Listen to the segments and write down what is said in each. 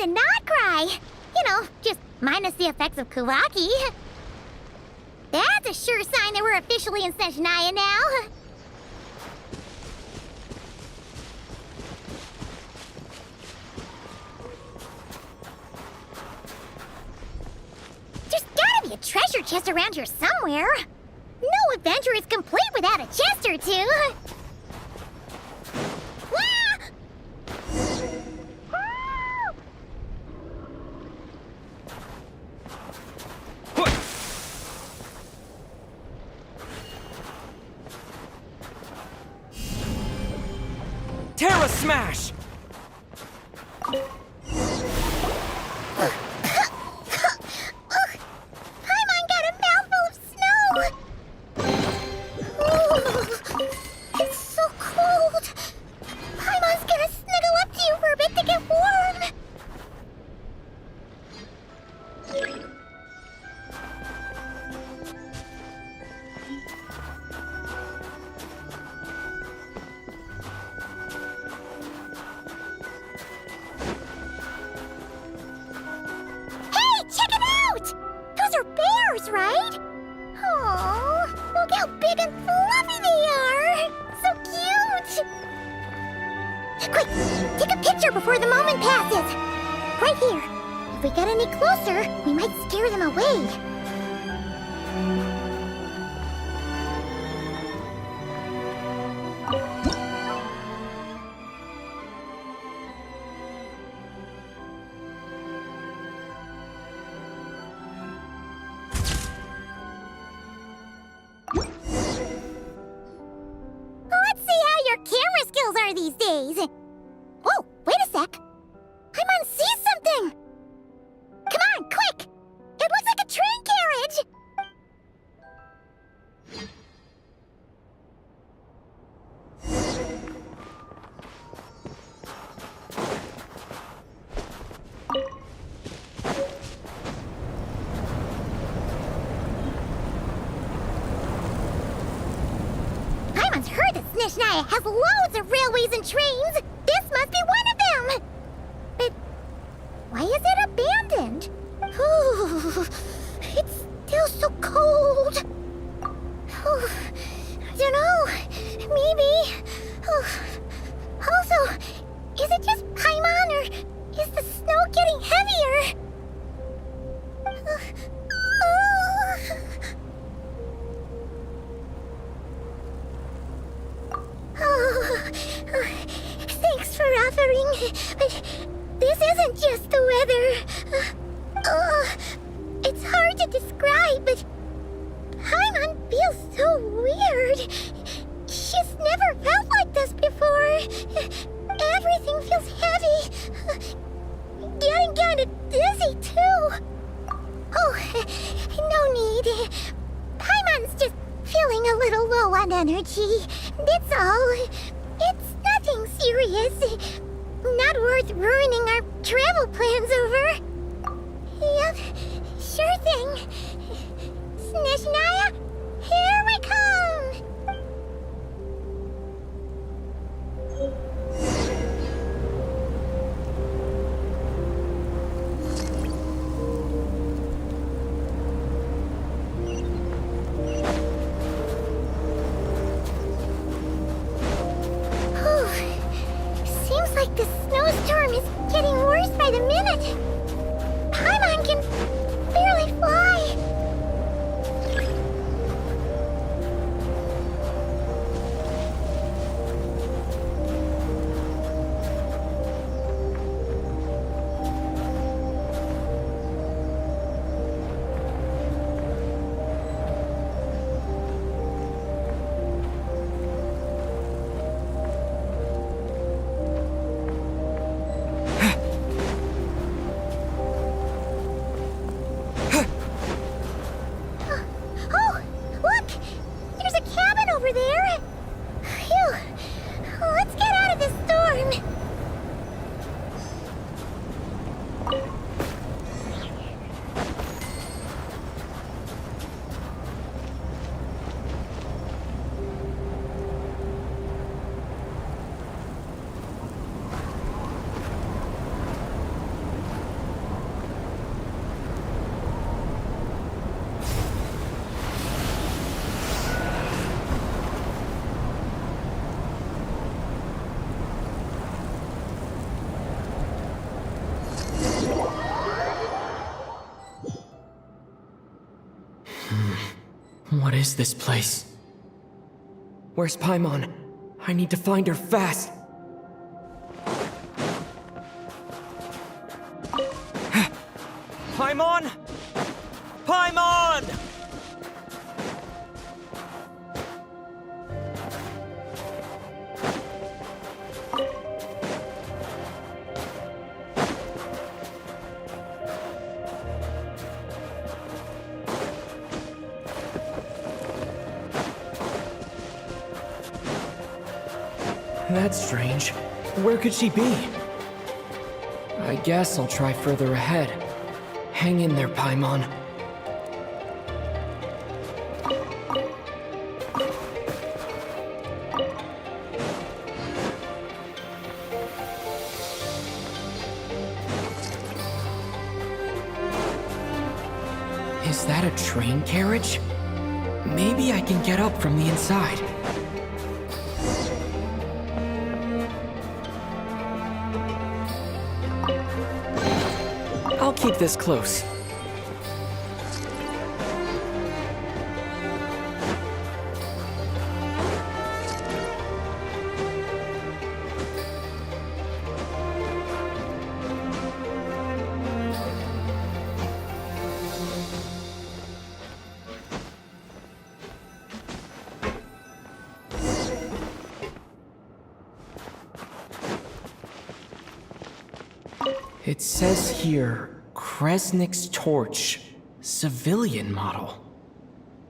and not cry. You know, just minus the effects of Kawaki. That's a sure sign that we're officially in Snezhnaya now. There's gotta be a treasure chest around here somewhere. No adventure is complete without a chest or two. Terra Smash! Paimon got a mouthful of snow! Ooh, it's so cold! Paimon's gonna snuggle up to you for a bit to get warm! Right? Oh, look how big and fluffy they are! So cute! Quick, take a picture before the moment passes! Right here. If we get any closer, we might scare them away. These days. Whoa, wait a sec. Paimon sees something. Come on, quick! It looks like a train carriage. Paimon's heard that Snezhnaya has loads of railways and trains. This must be one of them. But why is it abandoned? Ooh, it's still so cold. Ooh, I don't know. Maybe. Also, is it just Paimon or is the snow getting heavier? Thanks for offering, but this isn't just the weather. It's hard to describe, but Paimon feels so weird. She's never felt like this before. Everything feels heavy. Getting kinda dizzy, too. Oh, no need. Paimon's just feeling a little low on energy. That's all. It's nothing serious. Not worth ruining our travel plans over. Yep, sure thing. Snezhnaya, here we come! Seems like the snowstorm is getting worse by the minute. Paimon can barely fly. is this place? Where's Paimon? I need to find her fast. Paimon! Paimon! That's strange. Where could she be? I guess I'll try further ahead. Hang in there, Paimon. Is that a train carriage? Maybe I can get up from the inside. I'll keep this close. It says here, Kresnik's torch, civilian model.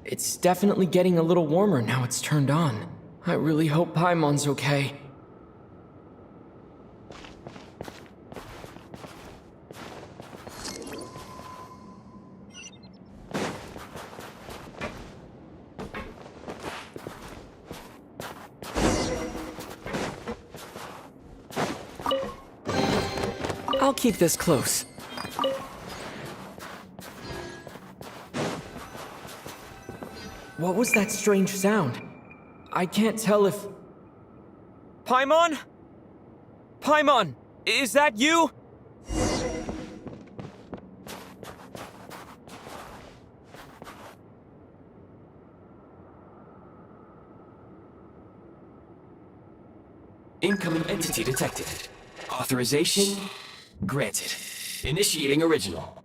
It's definitely getting a little warmer now it's turned on. I really hope Paimon's okay. I'll keep this close. What was that strange sound? I can't tell if... Paimon? Paimon, is that you? Incoming entity detected. Authorization granted. Initiating original.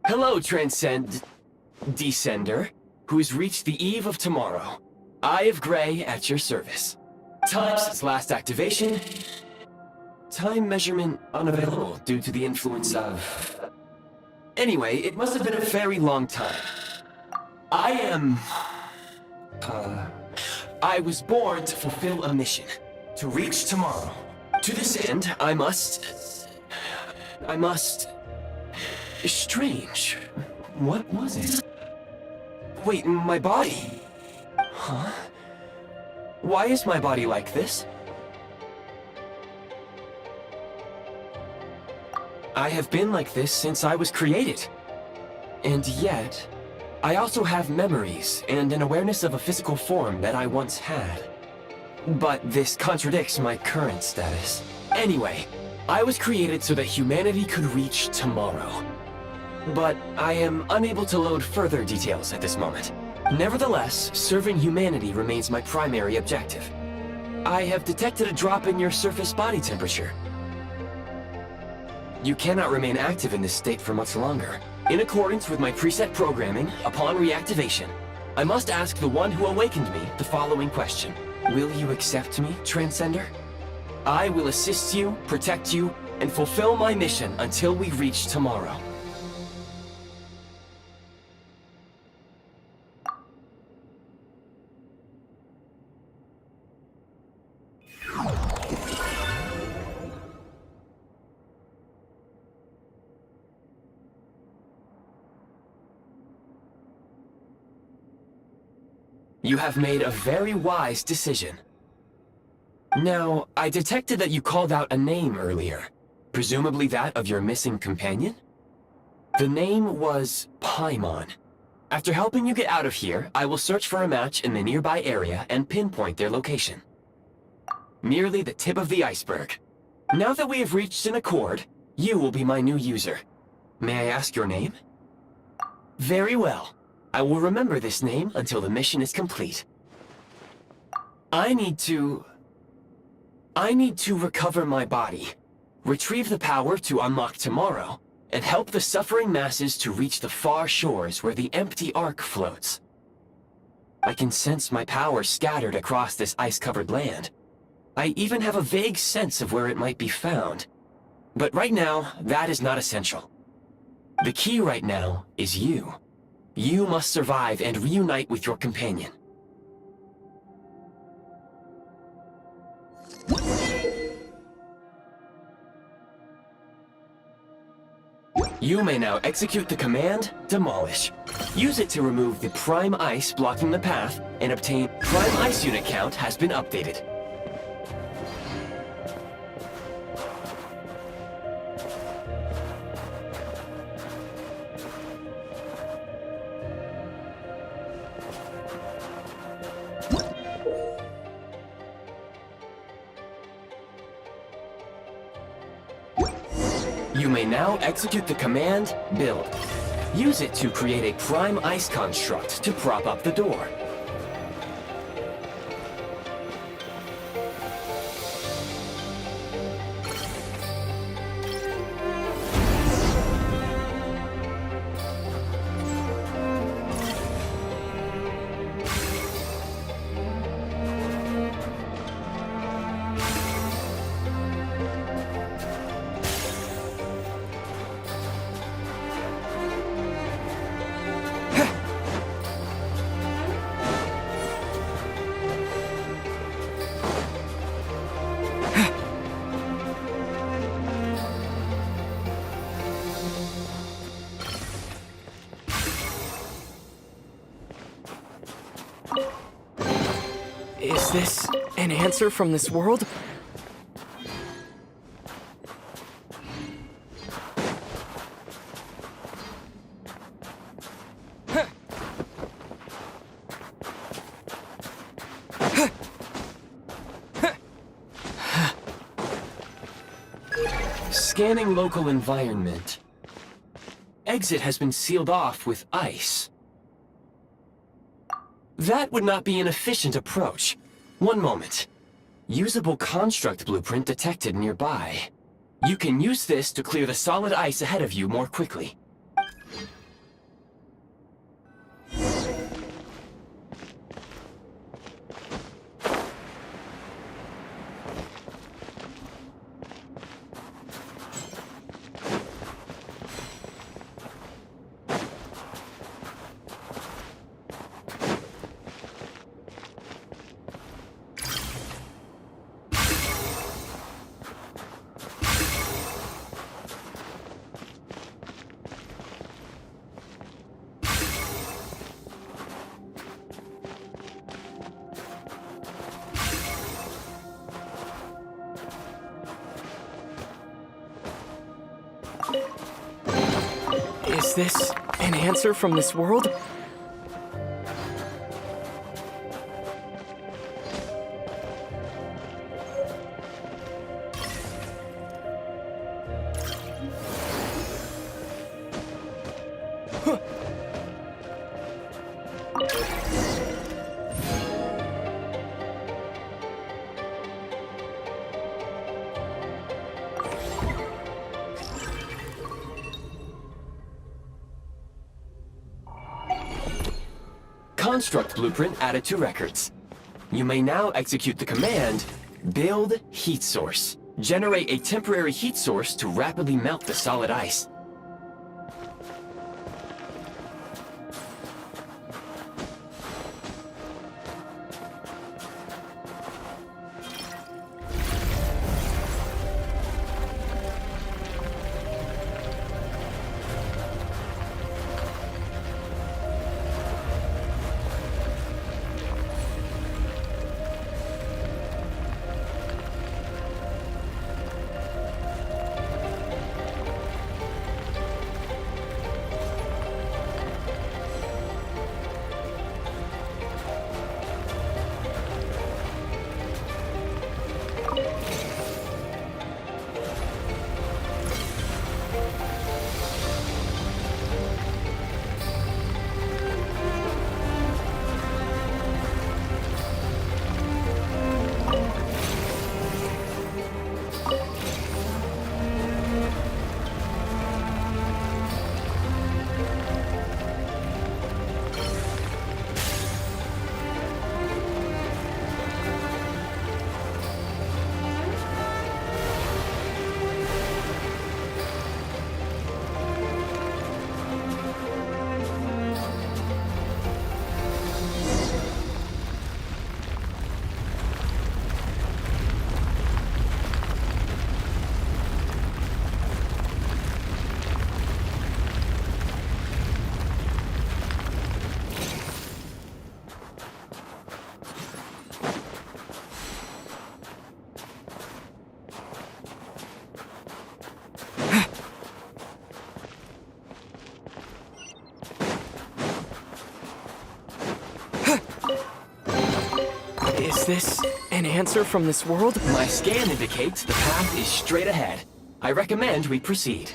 Hello, Descender, who's reached the eve of tomorrow. Eye of Grey at your service. Time since last activation. Time measurement unavailable due to the influence of... Anyway, it must have been a very long time. I was born to fulfill a mission. To reach tomorrow. To this end, I must... Strange. What was it? Wait, my body? Huh? Why is my body like this? I have been like this since I was created. And yet, I also have memories and an awareness of a physical form that I once had. But this contradicts my current status. Anyway, I was created so that humanity could reach tomorrow. But I am unable to load further details at this moment. Nevertheless, serving humanity remains my primary objective. I have detected a drop in your surface body temperature. You cannot remain active in this state for much longer. In accordance with my preset programming, upon reactivation, I must ask the one who awakened me the following question. Will you accept me, Transcender? I will assist you, protect you, and fulfill my mission until we reach tomorrow. You have made a very wise decision. Now, I detected that you called out a name earlier. Presumably that of your missing companion? The name was Paimon. After helping you get out of here, I will search for a match in the nearby area and pinpoint their location. Merely the tip of the iceberg. Now that we have reached an accord, you will be my new user. May I ask your name? Very well. I will remember this name until the mission is complete. I need to recover my body, retrieve the power to unlock tomorrow, and help the suffering masses to reach the far shores where the empty Ark floats. I can sense my power scattered across this ice-covered land. I even have a vague sense of where it might be found. But right now, that is not essential. The key right now is you. You must survive and reunite with your companion. You may now execute the command, Demolish. Use it to remove the Prime Ice blocking the path, and obtain Prime Ice unit count has been updated. You may now execute the command, Build. Use it to create a Prime Ice construct to prop up the door. Is this an answer from this world? Scanning local environment. Exit has been sealed off with ice. That would not be an efficient approach. One moment. Usable construct blueprint detected nearby. You can use this to clear the solid ice ahead of you more quickly. Is this an answer from this world? Construct blueprint added to records. You may now execute the command, Build Heat Source. Generate a temporary heat source to rapidly melt the solid ice. Is this an answer from this world? My scan indicates the path is straight ahead. I recommend we proceed.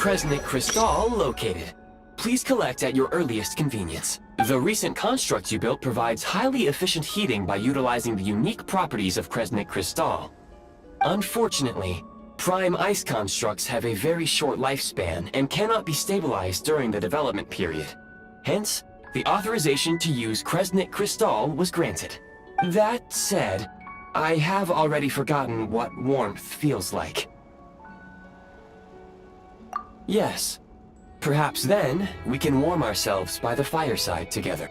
Kresnik Crystal located. Please collect at your earliest convenience. The recent construct you built provides highly efficient heating by utilizing the unique properties of Kresnik Crystal. Unfortunately, prime ice constructs have a very short lifespan and cannot be stabilized during the development period. Hence, the authorization to use Kresnik Crystal was granted. That said, I have already forgotten what warmth feels like. Yes. Perhaps then, we can warm ourselves by the fireside together.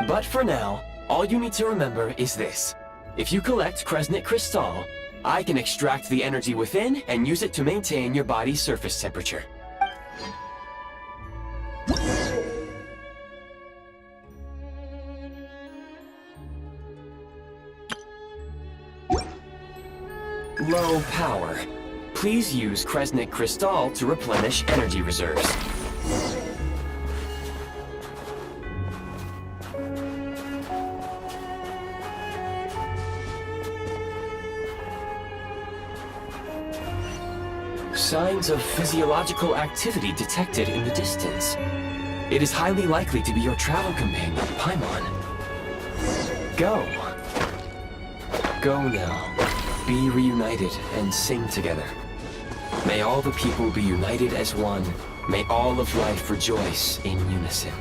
But for now, all you need to remember is this. If you collect Kresnik Crystal, I can extract the energy within and use it to maintain your body's surface temperature. Low power. Please use Kresnik Crystal to replenish energy reserves. Signs of physiological activity detected in the distance. It is highly likely to be your travel companion, Paimon. Go. Go now. Be reunited and sing together. May all the people be united as one. May all of life rejoice in unison.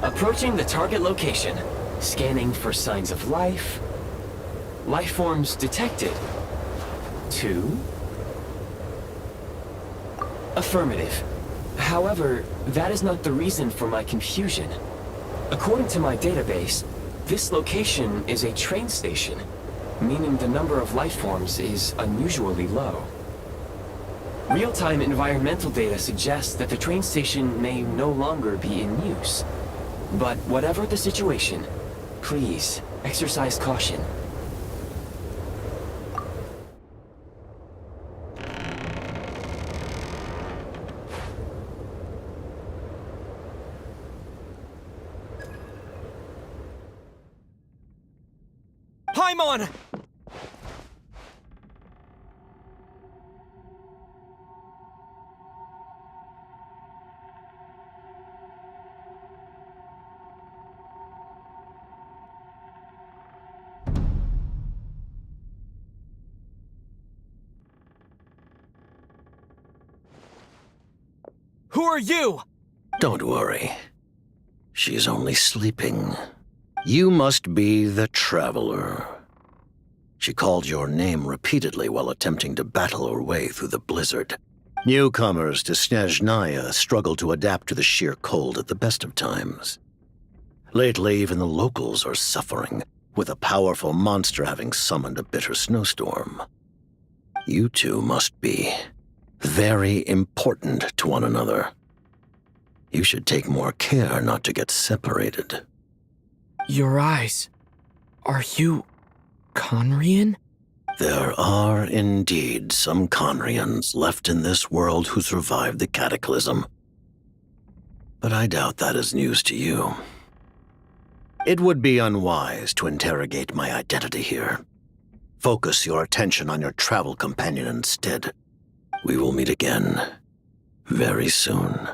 Approaching the target location. Scanning for signs of life. Life forms detected. 2. Affirmative. However, that is not the reason for my confusion. According to my database, this location is a train station, meaning the number of life forms is unusually low. Real-time environmental data suggests that the train station may no longer be in use. But whatever the situation, please exercise caution. Paimon! Who are you? Don't worry. She's only sleeping. You must be the Traveler. She called your name repeatedly while attempting to battle her way through the blizzard. Newcomers to Snezhnaya struggle to adapt to the sheer cold at the best of times. Lately, even the locals are suffering, with a powerful monster having summoned a bitter snowstorm. You two must be very important to one another. You should take more care not to get separated. Your eyes. Are you Conrian? There are indeed some Conrians left in this world who survived the cataclysm. But I doubt that is news to you. It would be unwise to interrogate my identity here. Focus your attention on your travel companion instead. We will meet again very soon.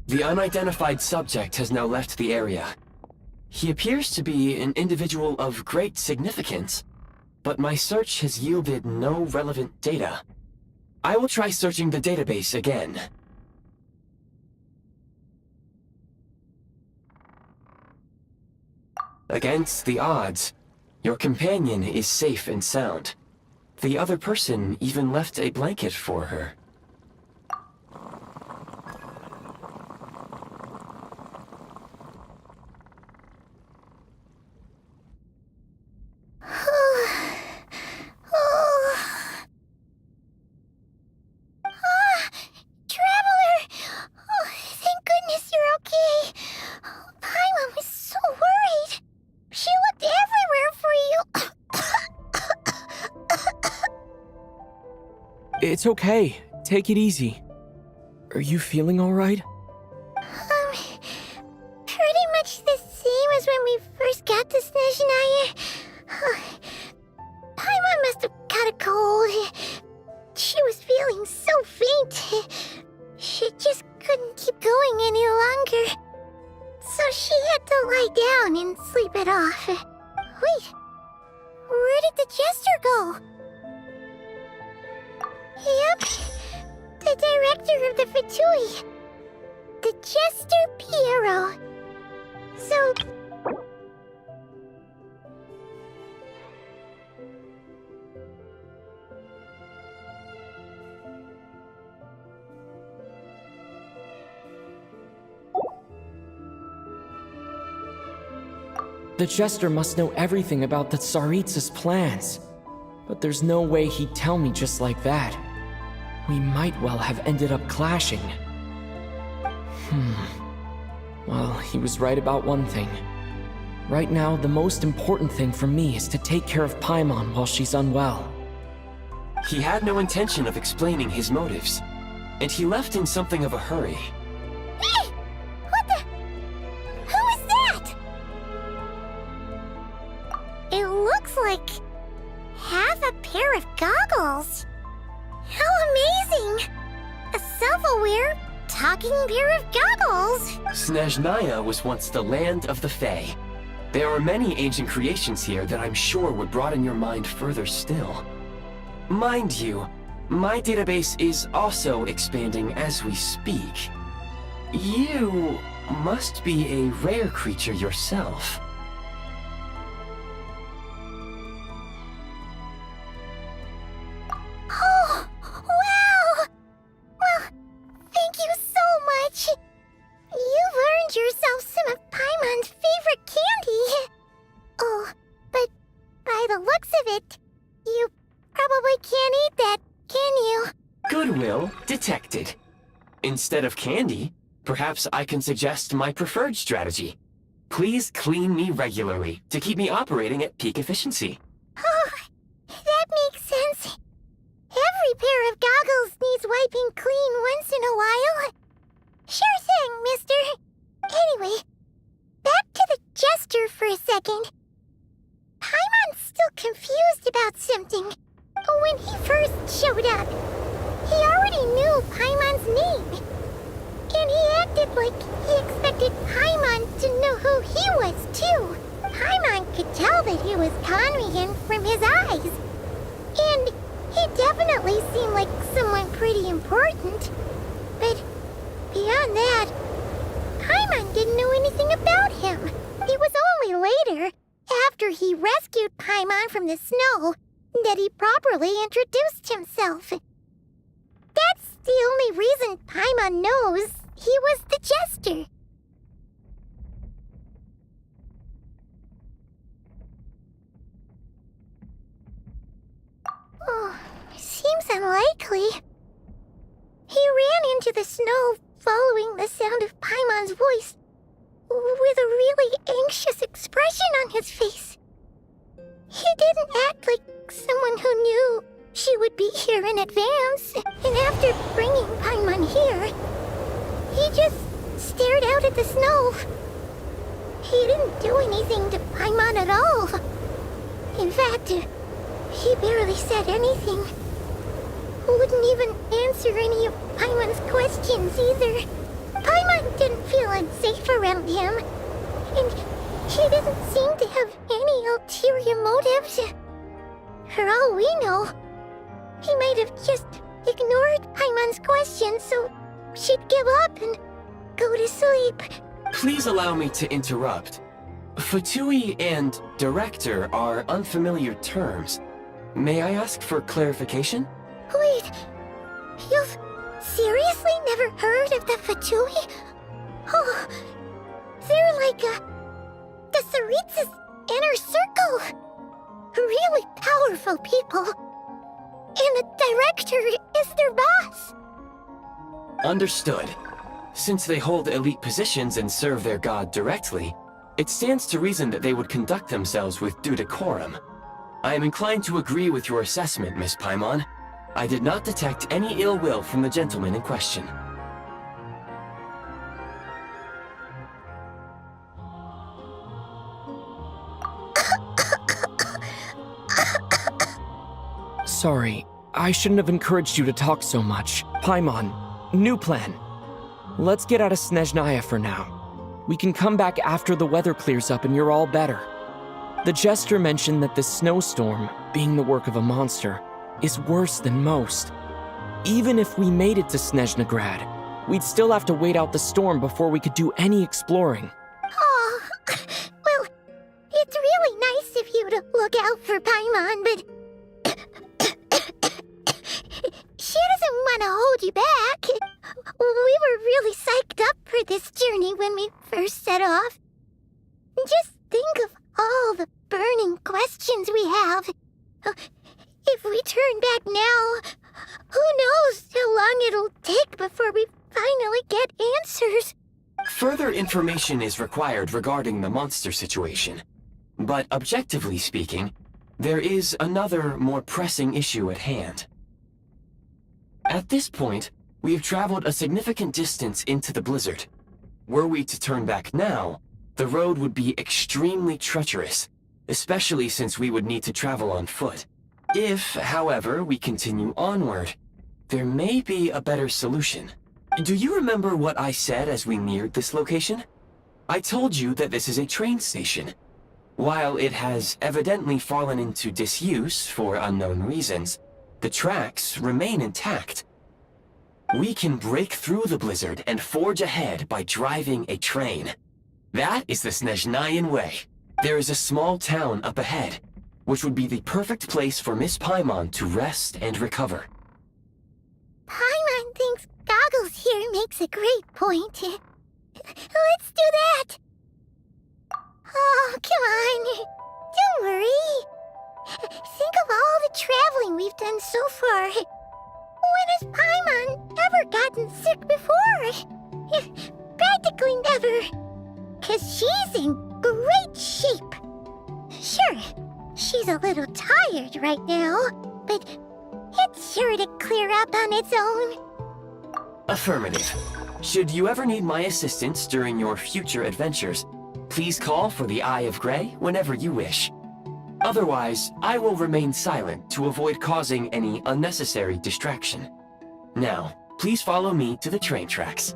The unidentified subject has now left the area. He appears to be an individual of great significance, but my search has yielded no relevant data. I will try searching the database again. Against the odds, your companion is safe and sound. The other person even left a blanket for her. It's okay. Take it easy. Are you feeling alright? Pretty much the same as when we first got to Snezhnaya. Paimon must have got a cold. She was feeling so faint. She just couldn't keep going any longer. So she had to lie down and sleep it off. Wait, where did the jester go? Yep, the director of the Fatui. The Jester Piero. So... The Jester must know everything about the Tsaritsa's plans. But there's no way he'd tell me just like that. We might well have ended up clashing. Well, he was right about one thing. Right now, the most important thing for me is to take care of Paimon while she's unwell. He had no intention of explaining his motives, and he left in something of a hurry. Hey! What the... Who is that? It looks like... half a pair of goggles. How amazing! A self-aware, talking pair of goggles! Snezhnaya was once the land of the Fae. There are many ancient creations here that I'm sure would broaden your mind further still. Mind you, my database is also expanding as we speak. You must be a rare creature yourself. Well, detected. Instead of candy, perhaps I can suggest my preferred strategy. Please clean me regularly to keep me operating at peak efficiency. Oh, that makes sense. Every pair of goggles needs wiping clean once in a while. Sure thing, mister. Anyway, back to the jester for a second. Paimon's still confused about something. When he first showed up, he already knew Paimon's name. And he acted like he expected Paimon to know who he was, too. Paimon could tell that he was conning him from his eyes. And he definitely seemed like someone pretty important. But beyond that, Paimon didn't know anything about him. It was only later, after he rescued Paimon from the snow, that he properly introduced himself. That's the only reason Paimon knows he was the jester. Oh, seems unlikely. He ran into the snow following the sound of Paimon's voice, with a really anxious expression on his face. He didn't act like someone who knew she would be here in advance, and after bringing Paimon here, he just stared out at the snow. He didn't do anything to Paimon at all. In fact, he barely said anything. Wouldn't even answer any of Paimon's questions either. Paimon didn't feel unsafe around him, and he didn't seem to have any ulterior motives. For all we know, he might have just ignored Paimon's questions so she'd give up and go to sleep. Please allow me to interrupt. Fatui and director are unfamiliar terms. May I ask for clarification? Wait, you've seriously never heard of the Fatui? Oh, they're like the Tsaritsa's inner circle. Really powerful people. And the director is their boss. Understood. Since they hold elite positions and serve their god directly, it stands to reason that they would conduct themselves with due decorum. I am inclined to agree with your assessment, Miss Paimon. I did not detect any ill will from the gentleman in question. Sorry, I shouldn't have encouraged you to talk so much. Paimon, new plan. Let's get out of Snezhnaya for now. We can come back after the weather clears up and you're all better. The jester mentioned that this snowstorm, being the work of a monster, is worse than most. Even if we made it to Snezhnegrad, we'd still have to wait out the storm before we could do any exploring. Oh, well, it's really nice of you to look out for Paimon, but she doesn't want to hold you back. We were really psyched up for this journey when we first set off. Just think of all the burning questions we have. If we turn back now, who knows how long it'll take before we finally get answers. Further information is required regarding the monster situation. But objectively speaking, there is another, more pressing issue at hand. At this point, we have traveled a significant distance into the blizzard. Were we to turn back now, the road would be extremely treacherous, especially since we would need to travel on foot. If, however, we continue onward, there may be a better solution. Do you remember what I said as we neared this location? I told you that this is a train station. While it has evidently fallen into disuse for unknown reasons, the tracks remain intact. We can break through the blizzard and forge ahead by driving a train. That is the Snezhnayan way. There is a small town up ahead, which would be the perfect place for Miss Paimon to rest and recover. Paimon thinks Goggles here makes a great point. Let's do that! Oh, come on. Don't worry. Think of all the traveling we've done so far. When is Paimon she's in great shape. Sure, she's a little tired right now, but it's sure to clear up on its own. Affirmative. Should you ever need my assistance during your future adventures, please call for the Eye of Grey whenever you wish. Otherwise, I will remain silent to avoid causing any unnecessary distraction. Now, please follow me to the train tracks.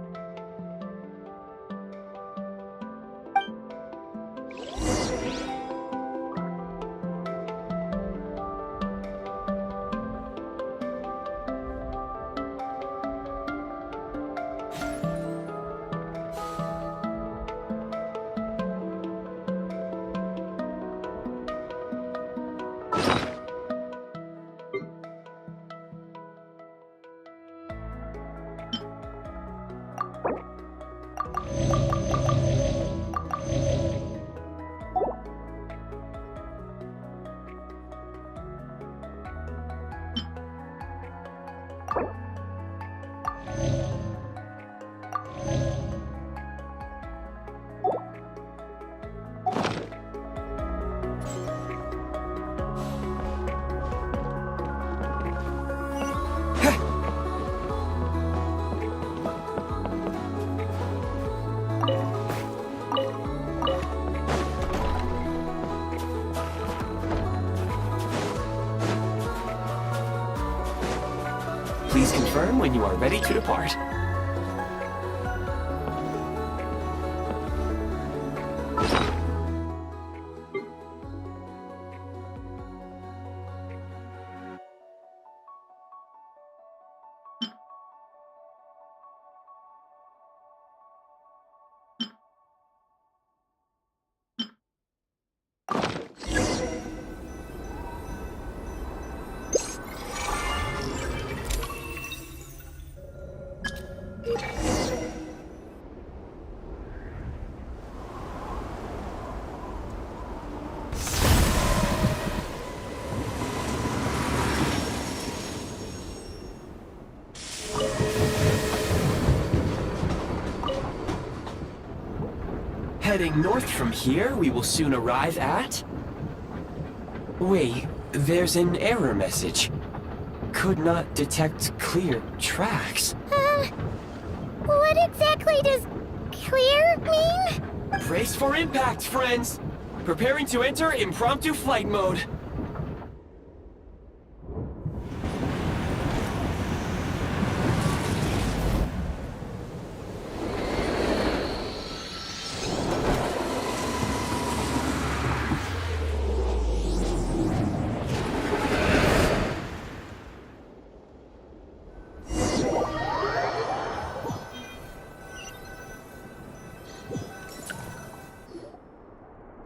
Please confirm when you are ready to depart. Heading north from here, we will soon arrive at... Wait, there's an error message. Could not detect clear tracks. What exactly does clear mean? Brace for impact, friends! Preparing to enter impromptu flight mode.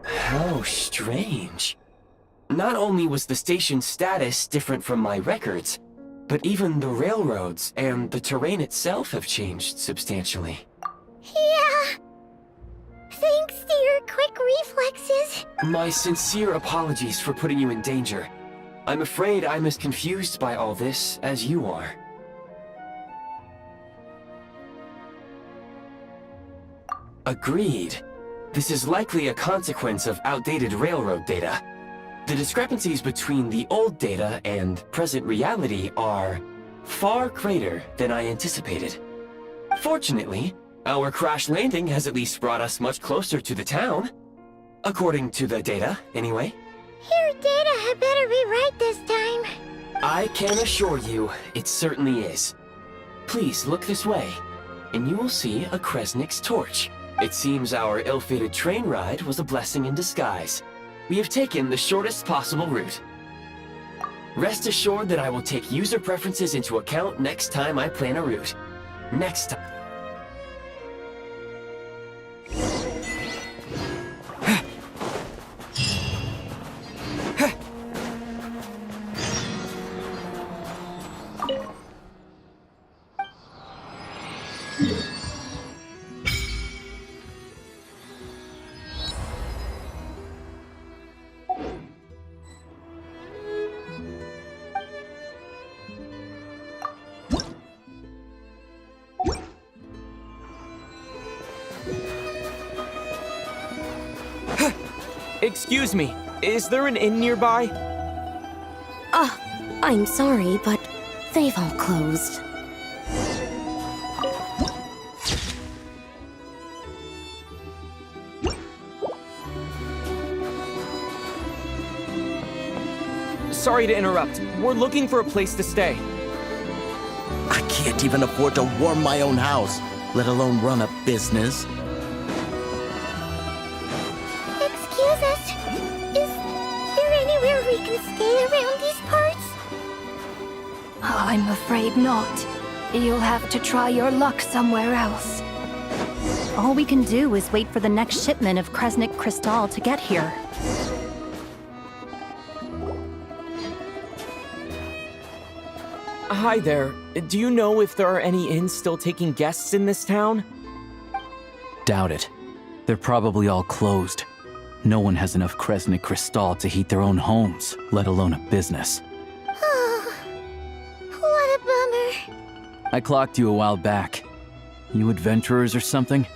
How strange. Not only was the station's status different from my records, but even the railroads and the terrain itself have changed substantially. Yeah. Thanks to your quick reflexes. My sincere apologies for putting you in danger. I'm afraid I'm as confused by all this as you are. Agreed. This is likely a consequence of outdated railroad data. The discrepancies between the old data and present reality are far greater than I anticipated. Fortunately, our crash landing has at least brought us much closer to the town. According to the data, anyway. Your data had better be right this time. I can assure you, it certainly is. Please look this way, and you will see a Kresnik's torch. It seems our ill-fated train ride was a blessing in disguise. We have taken the shortest possible route. Rest assured that I will take user preferences into account next time I plan a route. Next time. Excuse me, is there an inn nearby? I'm sorry, but they've all closed. Sorry to interrupt. We're looking for a place to stay. I can't even afford to warm my own house, let alone run a business. Excuse us. Is there anywhere we can stay around these parts? I'm afraid not. You'll have to try your luck somewhere else. All we can do is wait for the next shipment of Kresnik Crystal to get here. Hi there. Do you know if there are any inns still taking guests in this town? Doubt it. They're probably all closed. No one has enough Kresnik Crystal to heat their own homes, let alone a business. Oh, what a bummer. I clocked you a while back. You adventurers or something?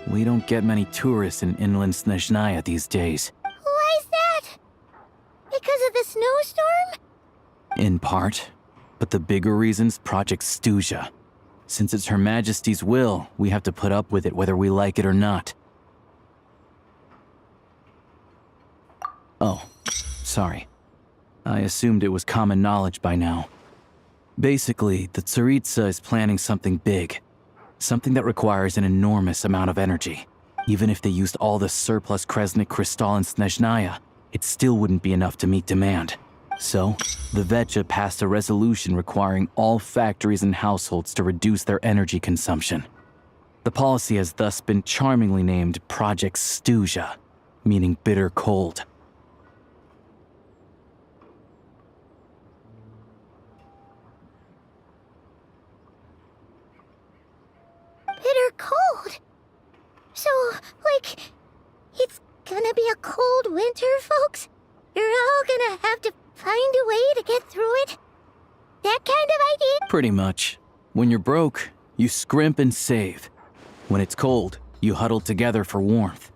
We don't get many tourists in inland Snezhnaya these days. Why is that? Because of the snowstorm? In part. But the bigger reason's Project Stuja. Since it's Her Majesty's will, we have to put up with it whether we like it or not. Oh, sorry. I assumed it was common knowledge by now. Basically, the Tsaritsa is planning something big. Something that requires an enormous amount of energy. Even if they used all the surplus Kresnik Crystal in Snezhnaya, it still wouldn't be enough to meet demand. So, the VII passed a resolution requiring all factories and households to reduce their energy consumption. The policy has thus been charmingly named Project Stuja, meaning bitter cold. Bitter cold? So, like, it's gonna be a cold winter, folks? You're all gonna have to find a way to get through it? That kind of idea? Pretty much. When you're broke, you scrimp and save. When it's cold, you huddle together for warmth.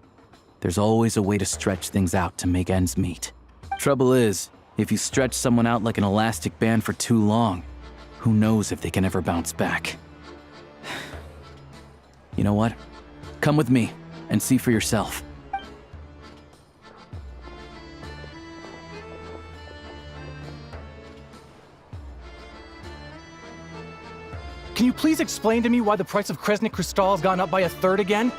There's always a way to stretch things out to make ends meet. Trouble is, if you stretch someone out like an elastic band for too long, who knows if they can ever bounce back. You know what? Come with me and see for yourself. Can you please explain to me why the price of Kresnik Crystal has gone up by 1/3 again?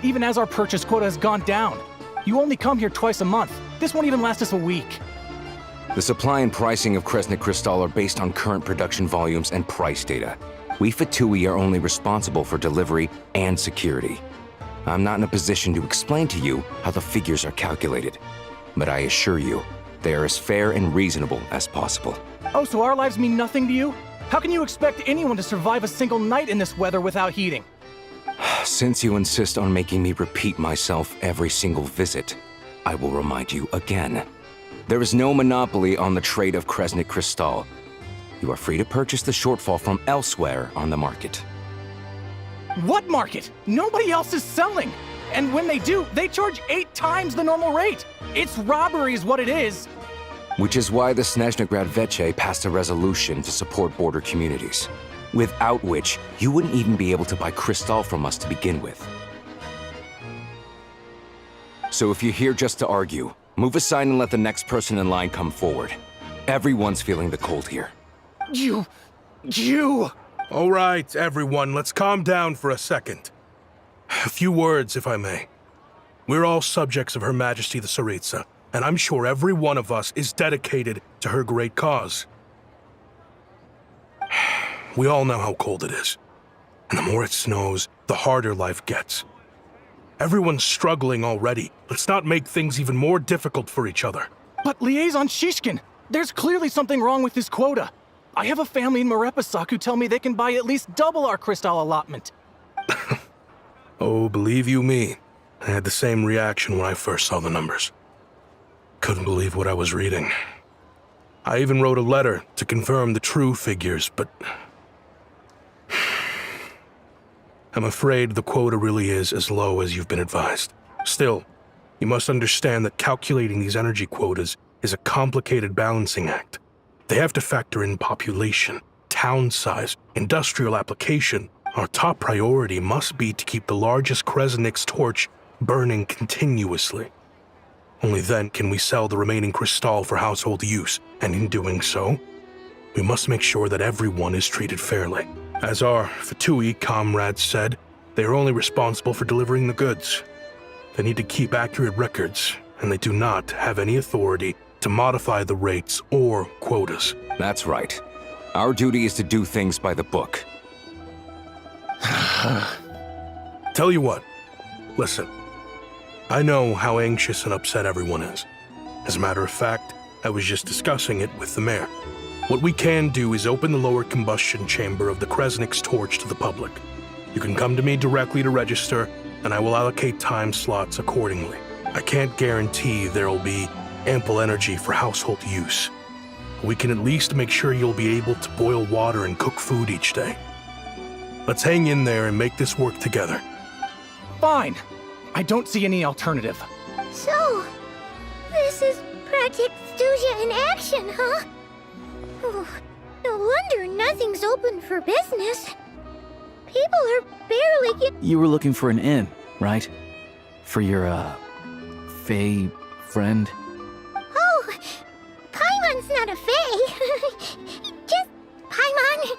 Even as our purchase quota has gone down. You only come here twice a month. This won't even last us a week. The supply and pricing of Kresnik Crystal are based on current production volumes and price data. We VII are only responsible for delivery and security. I'm not in a position to explain to you how the figures are calculated, but I assure you, they are as fair and reasonable as possible. Oh, so our lives mean nothing to you? How can you expect anyone to survive a single night in this weather without heating? Since you insist on making me repeat myself every single visit, I will remind you again. There is no monopoly on the trade of Kresnik Crystal. You are free to purchase the shortfall from elsewhere on the market. What market? Nobody else is selling! And when they do, they charge 8 times the normal rate! It's robbery is what it is! Which is why the Snezhnograd VII passed a resolution to support border communities, without which you wouldn't even be able to buy crystal from us to begin with. So if you're here just to argue, move aside and let the next person in line come forward. Everyone's feeling the cold here. You... All right, everyone, let's calm down for a second. A few words, if I may. We're all subjects of Her Majesty the Tsaritsa, and I'm sure every one of us is dedicated to her great cause. We all know how cold it is. And the more it snows, the harder life gets. Everyone's struggling already. Let's not make things even more difficult for each other. But Liaison Shishkin, there's clearly something wrong with this quota. I have a family in Marepasak who tell me they can buy at least double our crystal allotment. Oh, believe you me, I had the same reaction when I first saw the numbers. Couldn't believe what I was reading. I even wrote a letter to confirm the true figures, but I'm afraid the quota really is as low as you've been advised. Still, You must understand that calculating these energy quotas is a complicated balancing act. They have to factor in population, town size, industrial application. Our top priority must be to keep the largest Kresnik's torch burning continuously. Only then can we sell the remaining crystal for household use, and in doing so, we must make sure that everyone is treated fairly. As our Fatui comrades said, they are only responsible for delivering the goods. They need to keep accurate records, and they do not have any authority to modify the rates or quotas. That's right. Our duty is to do things by the book. Tell you what, listen. I know how anxious and upset everyone is. As a matter of fact, I was just discussing it with the mayor. What we can do is open the lower combustion chamber of the Kresnik's torch to the public. You can come to me directly to register, and I will allocate time slots accordingly. I can't guarantee there'll be ample energy for household use. We can at least make sure you'll be able to boil water and cook food each day. Let's hang in there and make this work together. Fine. I don't see any alternative. So, this is Project Studia in action, huh? Oh, no wonder nothing's open for business. People are barely You were looking for an inn, right? For your, Fae friend? Oh, Paimon's not a Fae. Just Paimon.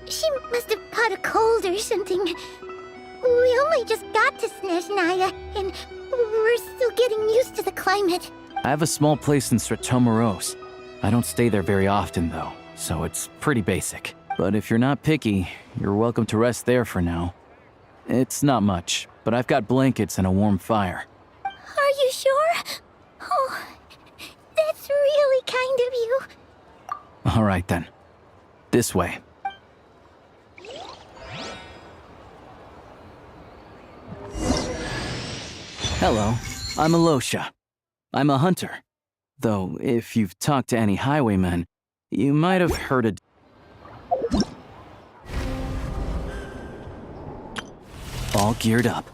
She must have caught a cold or something. We only just got to Snezhnaya, and we're still getting used to the climate. I have a small place in Stratomaros. I don't stay there very often, though, so it's pretty basic. But if you're not picky, you're welcome to rest there for now. It's not much, but I've got blankets and a warm fire. Are you sure? Oh, that's really kind of you. All right, then. This way. Hello, I'm Alosha. I'm a hunter. Though, if you've talked to any highwaymen, you might have heard a... All geared up.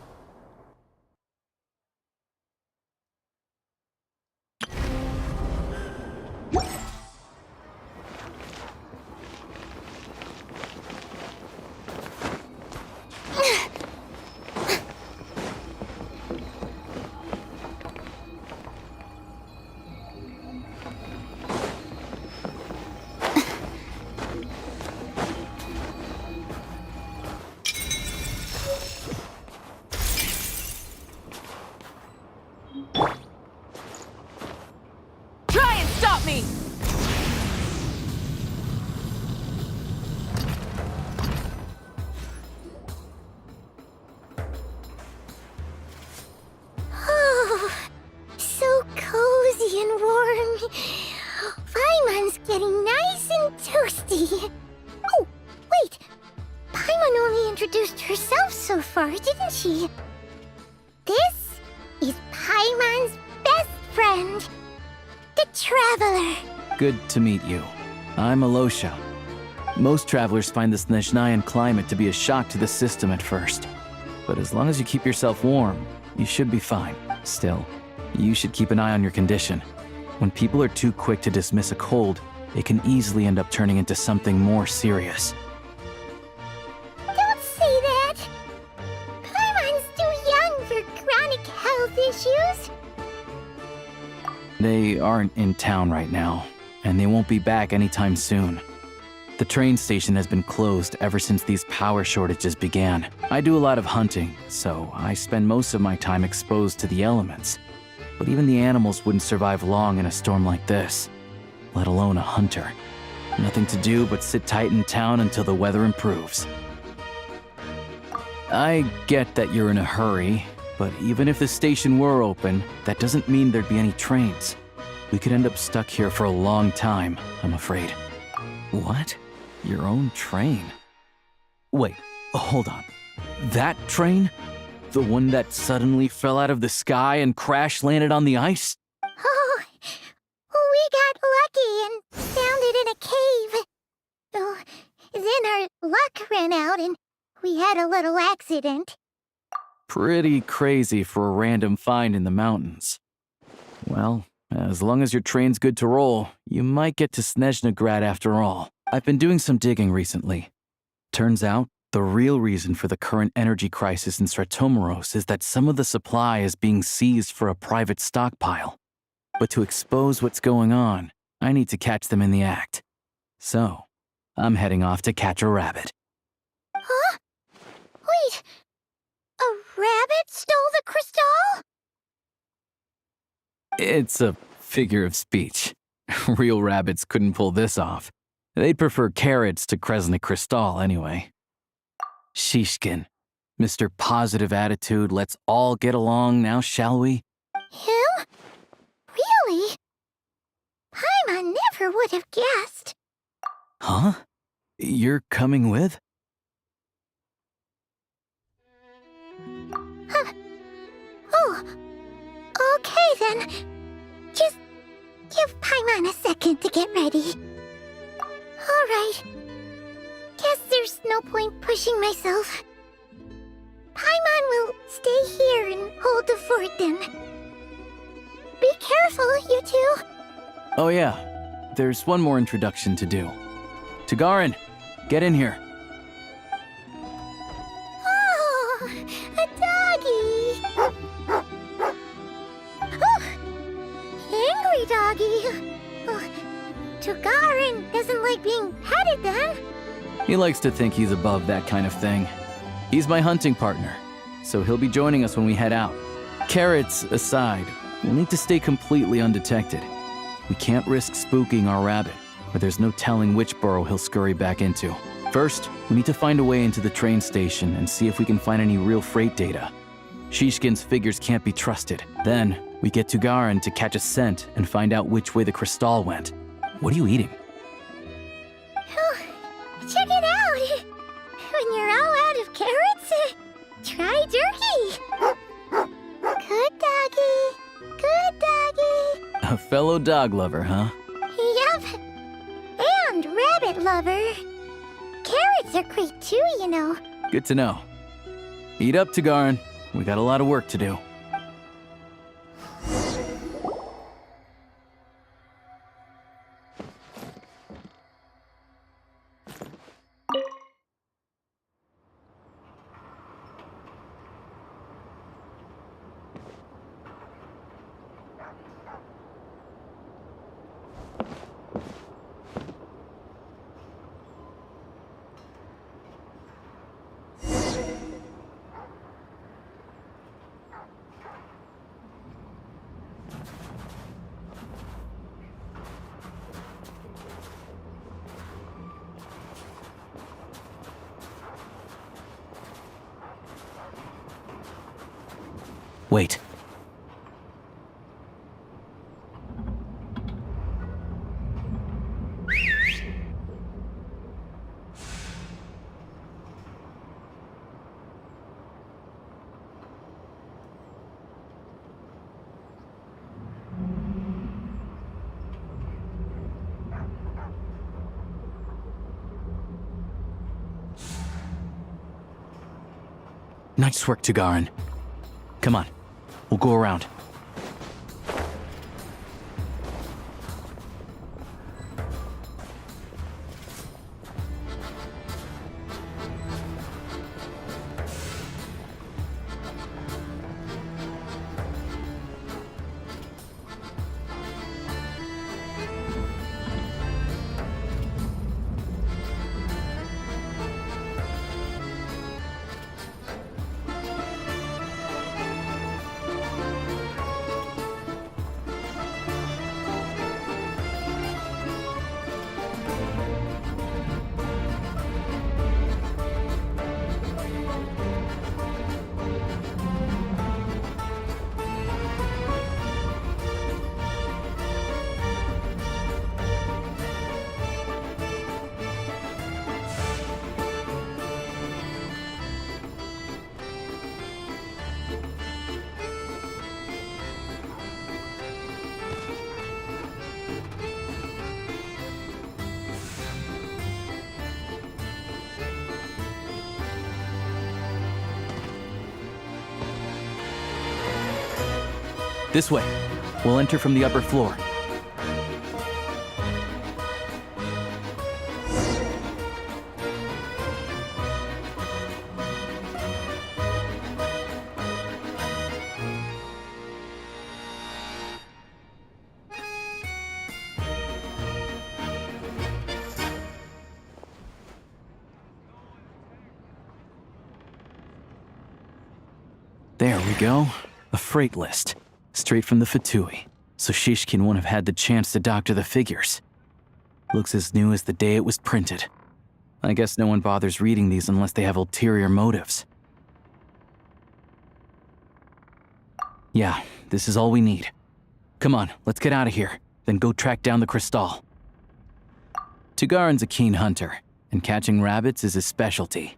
Paimon's getting nice and toasty. Oh, wait. Paimon only introduced herself so far, didn't she? This is Paimon's best friend, the Traveler. Good to meet you. I'm Alosha. Most travelers find the Snezhnayan climate to be a shock to the system at first. But as long as you keep yourself warm, you should be fine. Still, you should keep an eye on your condition. When people are too quick to dismiss a cold, it can easily end up turning into something more serious. Don't say that! Paimon's too young for chronic health issues. They aren't in town right now, and they won't be back anytime soon. The train station has been closed ever since these power shortages began. I do a lot of hunting, so I spend most of my time exposed to the elements. But even the animals wouldn't survive long in a storm like this, let alone a hunter. Nothing to do but sit tight in town until the weather improves. I get that you're in a hurry, but even if the station were open, that doesn't mean there'd be any trains. We could end up stuck here for a long time, I'm afraid. What? Your own train? Wait, hold on. That train? The one that suddenly fell out of the sky and crash-landed on the ice? Oh, we got lucky and found it in a cave. Oh, then our luck ran out and we had a little accident. Pretty crazy for a random find in the mountains. Well, as long as your train's good to roll, you might get to Snezhnegrad after all. I've been doing some digging recently. Turns out, the real reason for the current energy crisis in Stratomaros is that some of the supply is being seized for a private stockpile. But to expose what's going on, I need to catch them in the act. So, I'm heading off to catch a rabbit. Huh? Wait, a rabbit stole the crystal? It's a figure of speech. Real rabbits couldn't pull this off. They'd prefer carrots to Kresnik Crystal anyway. Shishkin, Mr. Positive Attitude, let's all get along now, shall we? Him? Really? Paimon never would have guessed. Huh? You're coming with? Huh. Oh, okay then. Just give Paimon a second to get ready. Alright. Guess there's no point pushing myself. Paimon will stay here and hold the fort then. Be careful, you two. Oh yeah, there's one more introduction to do. Tagarin, get in here. Oh, a doggy. Oh, angry doggy. Oh, Tagarin doesn't like being petted then. He likes to think he's above that kind of thing. He's my hunting partner, so he'll be joining us when we head out. Carrots aside, we'll need to stay completely undetected. We can't risk spooking our rabbit, but there's no telling which burrow he'll scurry back into. First, we need to find a way into the train station and see if we can find any real freight data. Shishkin's figures can't be trusted. Then, we get Tugarin to catch a scent and find out which way the crystal went. What are you eating? Oh, check it out! When you're all out of carrots, try jerky! Good doggy! Good doggy! A fellow dog lover, huh? Yup. And rabbit lover. Carrots are great too, you know. Good to know. Eat up, Tugarin. We got a lot of work to do. Wait. Nice work, Tugarin. Come on, we'll go around. This way. We'll enter from the upper floor. There we go. A freight list. Straight from the Fatui. So Shishkin won't have had the chance to doctor the figures. Looks as new as the day it was printed. I guess no one bothers reading these unless they have ulterior motives. Yeah, this is all we need. Come on, let's get out of here. Then go track down the Crystal. Tugarin's a keen hunter, and catching rabbits is his specialty.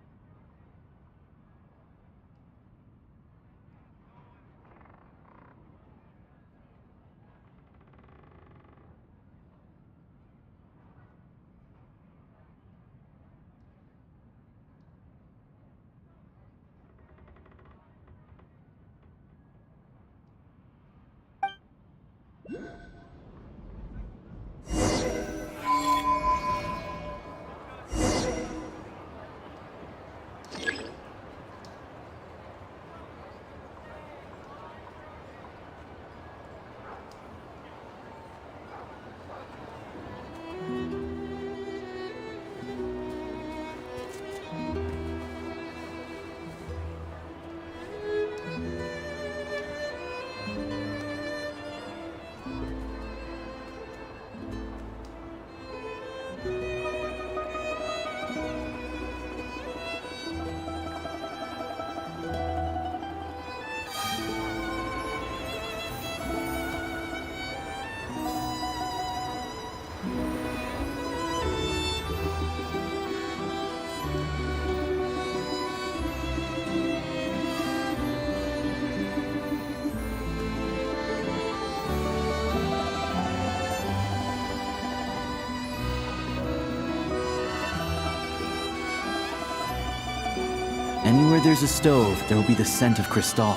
Anywhere there's a stove, there will be the scent of Crystal.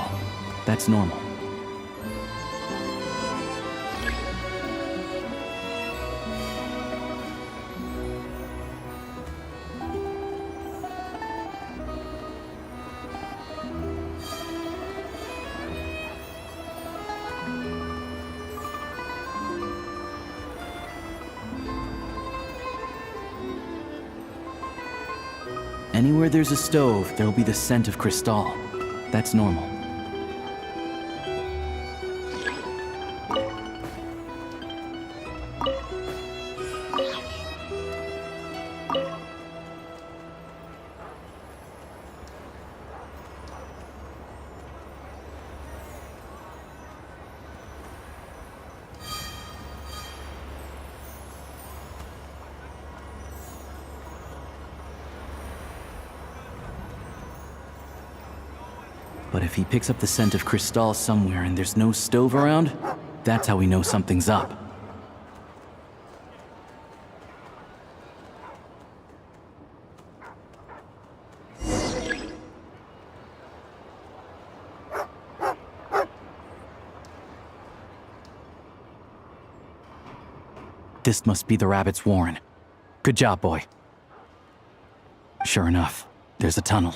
That's normal. Anywhere there's a stove, there'll be the scent of Crystal. That's normal. But if he picks up the scent of Crystal somewhere and there's no stove around, that's how we know something's up. This must be the rabbit's warren. Good job, boy. Sure enough, there's a tunnel.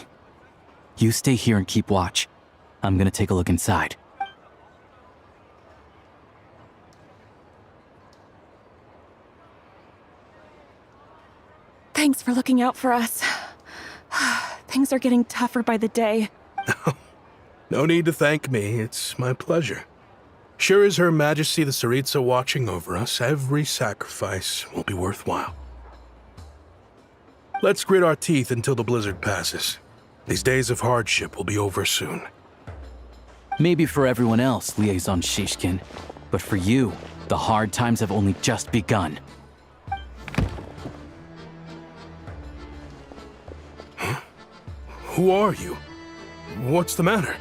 You stay here and keep watch. I'm gonna take a look inside. Thanks for looking out for us. Things are getting tougher by the day. No need to thank me. It's my pleasure. Sure as Her Majesty the Tsaritsa watching over us, every sacrifice will be worthwhile. Let's grit our teeth until the blizzard passes. These days of hardship will be over soon. Maybe for everyone else, Liaison Shishkin, but for you, the hard times have only just begun. Huh? Who are you? What's the matter?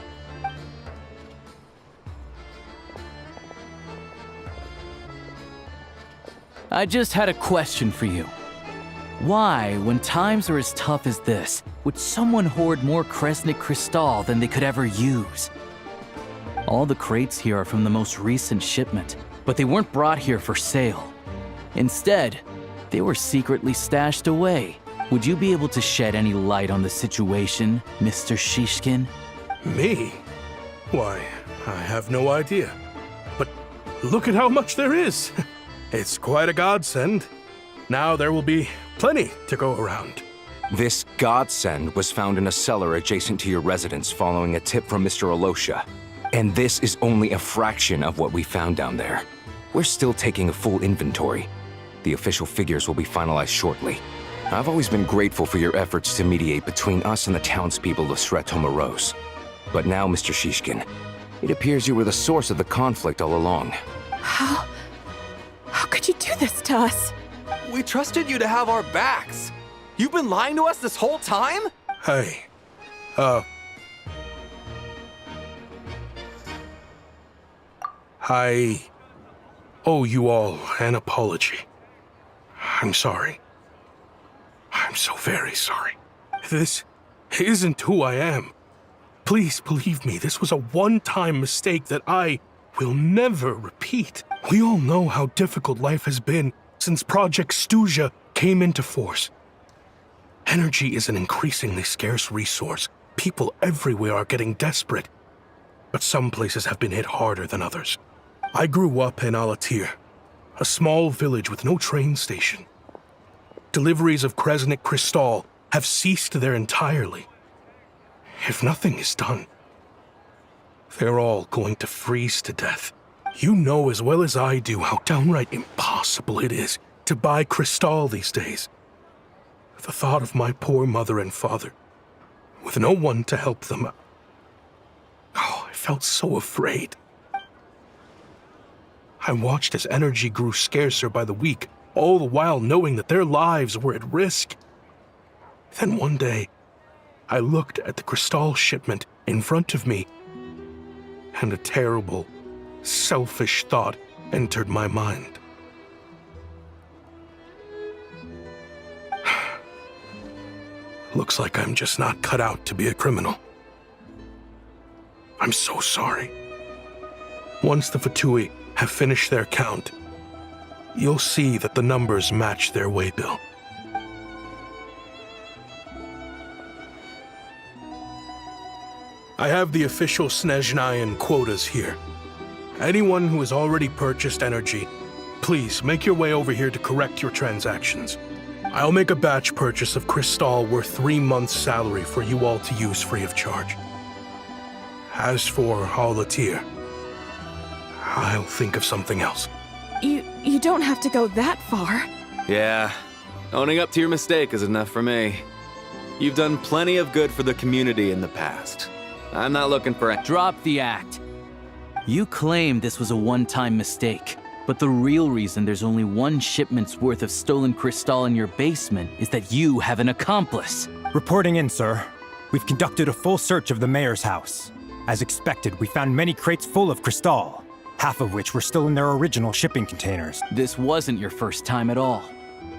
I just had a question for you. Why, when times are as tough as this, would someone hoard more Kresnik Crystal than they could ever use? All the crates here are from the most recent shipment, but they weren't brought here for sale. Instead, they were secretly stashed away. Would you be able to shed any light on the situation, Mr. Shishkin? Me? Why, I have no idea. But look at how much there is. It's quite a godsend. Now there will be plenty to go around. This godsend was found in a cellar adjacent to your residence following a tip from Mr. Alosha. And this is only a fraction of what we found down there. We're still taking a full inventory. The official figures will be finalized shortly. I've always been grateful for your efforts to mediate between us and the townspeople of Sretomaros. But now, Mr. Shishkin, it appears you were the source of the conflict all along. How could you do this to us? We trusted you to have our backs. You've been lying to us this whole time? Hey, I owe you all an apology. I'm sorry. I'm so very sorry. This isn't who I am. Please believe me, this was a one-time mistake that I will never repeat. We all know how difficult life has been since Project Stuja came into force. Energy is an increasingly scarce resource. People everywhere are getting desperate. But some places have been hit harder than others. I grew up in Alatir, a small village with no train station. Deliveries of Kresnik Crystal have ceased there entirely. If nothing is done, they're all going to freeze to death. You know as well as I do how downright impossible it is to buy Crystal these days. The thought of my poor mother and father, with no one to help them, I felt so afraid. I watched as energy grew scarcer by the week, all the while knowing that their lives were at risk. Then one day, I looked at the Crystal shipment in front of me, and a terrible, selfish thought entered my mind. Looks like I'm just not cut out to be a criminal. I'm so sorry. Once the Fatui have finished their count, you'll see that the numbers match their waybill. I have the official Snezhnayan quotas here. Anyone who has already purchased energy, please make your way over here to correct your transactions. I'll make a batch purchase of Crystal worth 3 months' salary for you all to use free of charge. As for Alatir, I'll think of something else. You don't have to go that far. Yeah, owning up to your mistake is enough for me. You've done plenty of good for the community in the past. I'm not looking for a— Drop the act. You claim this was a one-time mistake, but the real reason there's only one shipment's worth of stolen Crystal in your basement is that you have an accomplice. Reporting in, sir. We've conducted a full search of the mayor's house. As expected, we found many crates full of Crystal, half of which were still in their original shipping containers. This wasn't your first time at all.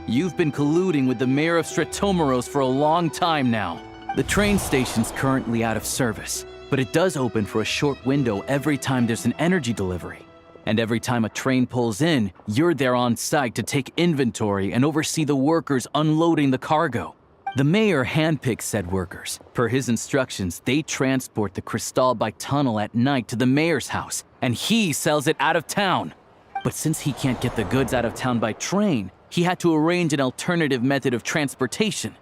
You've been colluding with the mayor of Sretomaros for a long time now. The train station's currently out of service, but it does open for a short window every time there's an energy delivery. And every time a train pulls in, you're there on site to take inventory and oversee the workers unloading the cargo. The mayor handpicks said workers. Per his instructions, they transport the Crystal by tunnel at night to the mayor's house, and he sells it out of town. But since he can't get the goods out of town by train, he had to arrange an alternative method of transportation.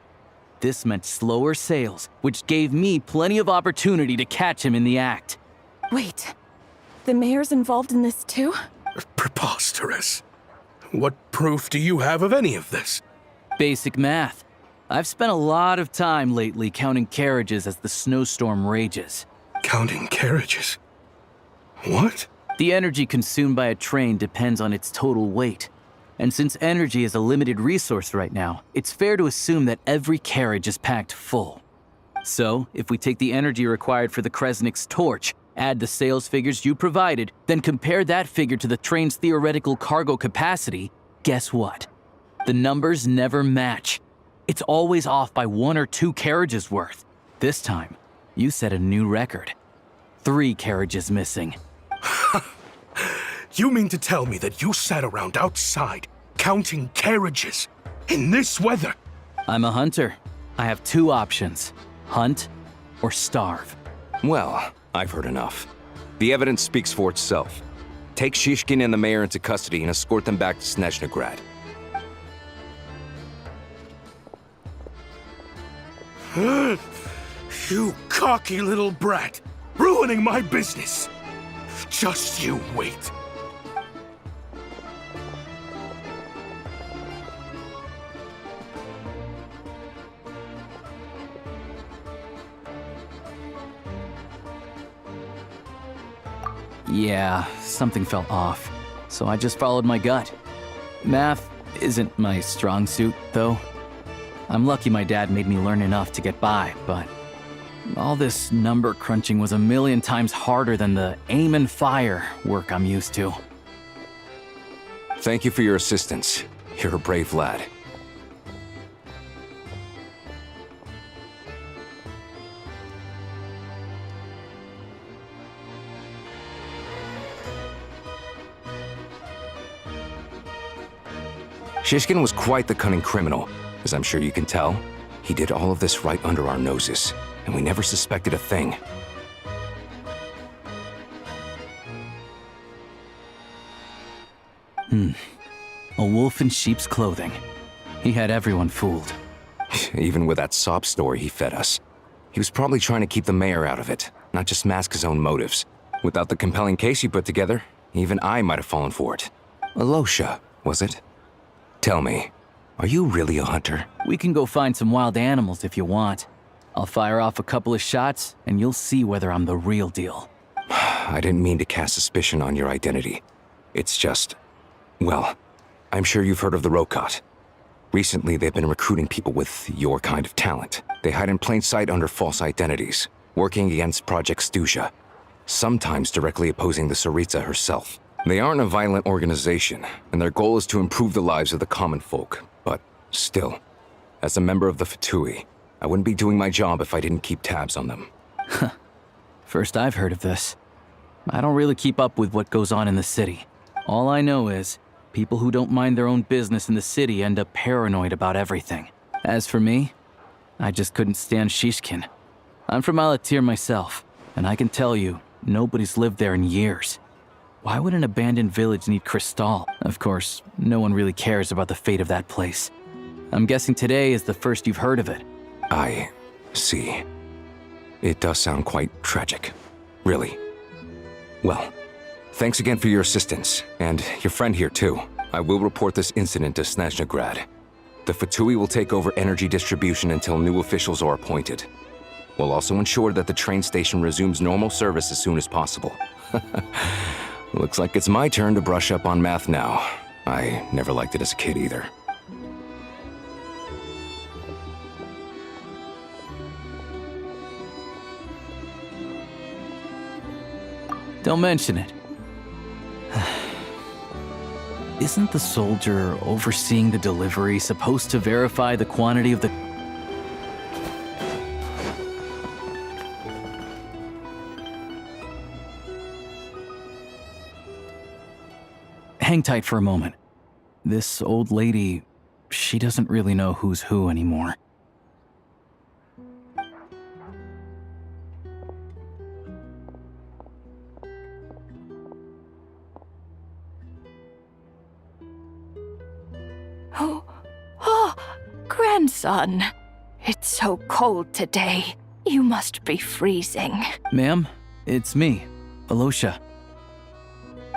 This meant slower sales, which gave me plenty of opportunity to catch him in the act. Wait, the mayor's involved in this too? Preposterous. What proof do you have of any of this? Basic math. I've spent a lot of time lately counting carriages as the snowstorm rages. Counting carriages? What? The energy consumed by a train depends on its total weight. And since energy is a limited resource right now, it's fair to assume that every carriage is packed full. So, if we take the energy required for the Kresnik's torch, add the sales figures you provided, then compare that figure to the train's theoretical cargo capacity, guess what? The numbers never match. It's always off by 1 or 2 carriages worth. This time, you set a new record. 3 carriages missing. You mean to tell me that you sat around outside, counting carriages, in this weather? I'm a hunter. I have 2 options: hunt or starve. Well, I've heard enough. The evidence speaks for itself. Take Shishkin and the mayor into custody and escort them back to Snezhnograd. You cocky little brat! Ruining my business! Just you wait. Yeah, something felt off, so I just followed my gut. Math isn't my strong suit, though. I'm lucky my dad made me learn enough to get by, but all this number crunching was a million times harder than the aim and fire work I'm used to. Thank you for your assistance. You're a brave lad. Shishkin was quite the cunning criminal, as I'm sure you can tell. He did all of this right under our noses, and we never suspected a thing. A wolf in sheep's clothing. He had everyone fooled. Even with that sob story he fed us. He was probably trying to keep the mayor out of it, not just mask his own motives. Without the compelling case he put together, even I might have fallen for it. Alosha, was it? Tell me, are you really a hunter? We can go find some wild animals if you want. I'll fire off a couple of shots, and you'll see whether I'm the real deal. I didn't mean to cast suspicion on your identity. It's just... well, I'm sure you've heard of the Rokot. Recently, they've been recruiting people with your kind of talent. They hide in plain sight under false identities, working against Project Stusha, sometimes directly opposing the Tsaritsa herself. They aren't a violent organization, and their goal is to improve the lives of the common folk. But still, as a member of the Fatui, I wouldn't be doing my job if I didn't keep tabs on them. First I've heard of this. I don't really keep up with what goes on in the city. All I know is, people who don't mind their own business in the city end up paranoid about everything. As for me, I just couldn't stand Shishkin. I'm from Alatir myself, and I can tell you, nobody's lived there in years. Why would an abandoned village need Crystal? Of course, no one really cares about the fate of that place. I'm guessing today is the first you've heard of it. I see. It does sound quite tragic. Really. Well, thanks again for your assistance, and your friend here too. I will report this incident to Snezhnograd. The Fatui will take over energy distribution until new officials are appointed. We'll also ensure that the train station resumes normal service as soon as possible. Looks like it's my turn to brush up on math now. I never liked it as a kid either. Don't mention it. Isn't the soldier overseeing the delivery supposed to verify the quantity of the... Hang tight for a moment. This old lady, she doesn't really know who's who anymore. Oh, grandson. It's so cold today. You must be freezing. Ma'am, it's me, Alosha.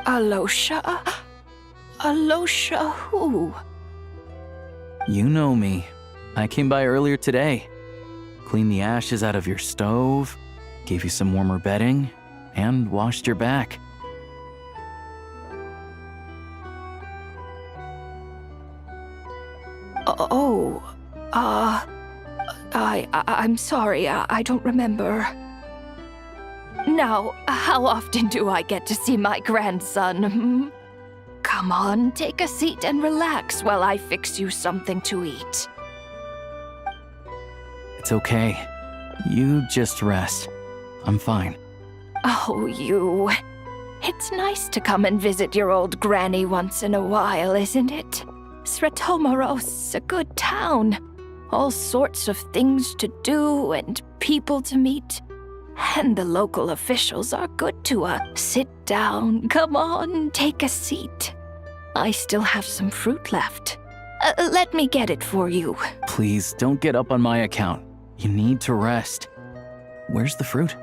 Alosha? Alosha who? You know me. I came by earlier today. Cleaned the ashes out of your stove, gave you some warmer bedding, and washed your back. I'm sorry, I don't remember. Now, how often do I get to see my grandson? Come on, take a seat and relax while I fix you something to eat. It's okay. You just rest. I'm fine. Oh, you. It's nice to come and visit your old granny once in a while, isn't it? Sratomaros, a good town. All sorts of things to do and people to meet. And the local officials are good to us. Sit down, come on, take a seat. I still have some fruit left. Let me get it for you. Please, don't get up on my account. You need to rest. Where's the fruit?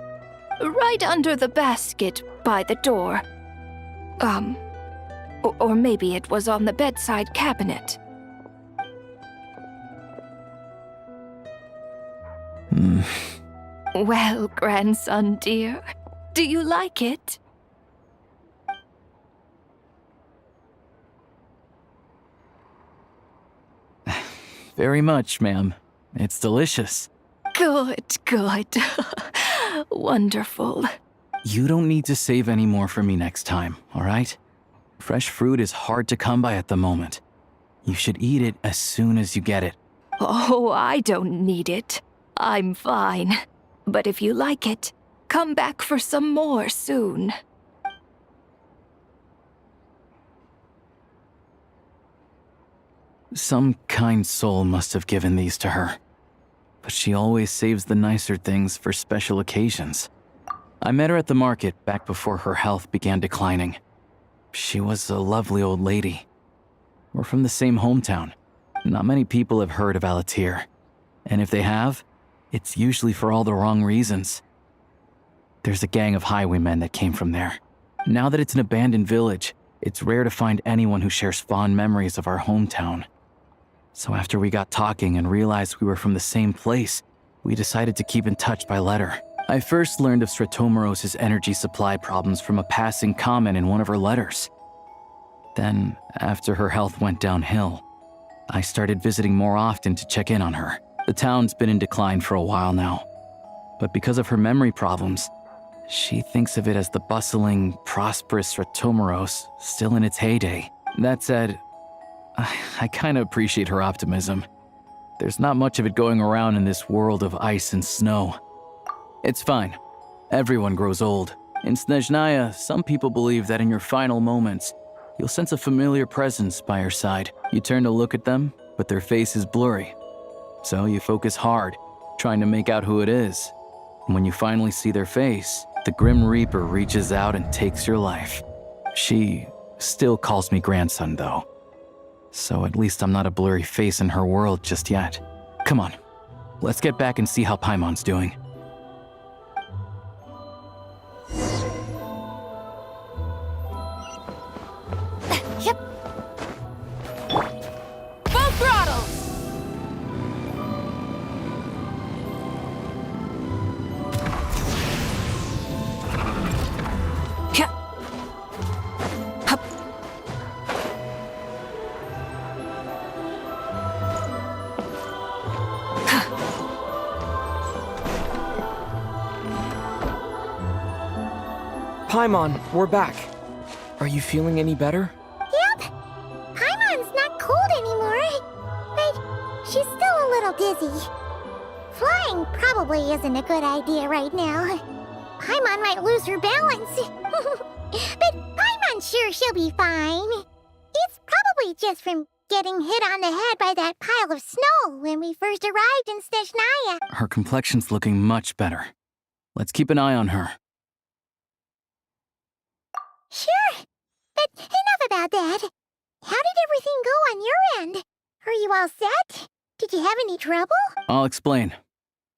Right under the basket by the door. Or maybe it was on the bedside cabinet. Well, grandson dear, do you like it? Very much, ma'am. It's delicious. Good, good. Wonderful. You don't need to save any more for me next time, all right? Fresh fruit is hard to come by at the moment. You should eat it as soon as you get it. Oh, I don't need it. I'm fine. But if you like it, come back for some more soon. Some kind soul must have given these to her. But she always saves the nicer things for special occasions. I met her at the market back before her health began declining. She was a lovely old lady. We're from the same hometown. Not many people have heard of Alatir. And if they have, it's usually for all the wrong reasons. There's a gang of highwaymen that came from there. Now that it's an abandoned village, it's rare to find anyone who shares fond memories of our hometown. So after we got talking and realized we were from the same place, we decided to keep in touch by letter. I first learned of Sratomaros' energy supply problems from a passing comment in one of her letters. Then, after her health went downhill, I started visiting more often to check in on her. The town's been in decline for a while now, but because of her memory problems, she thinks of it as the bustling, prosperous Sratomaros still in its heyday. That said, I kinda appreciate her optimism. There's not much of it going around in this world of ice and snow. It's fine. Everyone grows old. In Snezhnaya, some people believe that in your final moments, you'll sense a familiar presence by your side. You turn to look at them, but their face is blurry. So you focus hard, trying to make out who it is. And when you finally see their face, the Grim Reaper reaches out and takes your life. She still calls me grandson, though. So at least I'm not a blurry face in her world just yet. Come on, let's get back and see how Paimon's doing. Yep. Full throttle! Yeah. Hup. Paimon, we're back. Are you feeling any better? Yep. Paimon's not cold anymore, but she's still a little dizzy. Flying probably isn't a good idea right now. Paimon might lose her balance. But Paimon's sure she'll be fine. It's probably just from getting hit on the head by that pile of snow when we first arrived in Snezhnaya. Her complexion's looking much better. Let's keep an eye on her. Sure, but enough about that. How did everything go on your end? Are you all set? Did you have any trouble? I'll explain.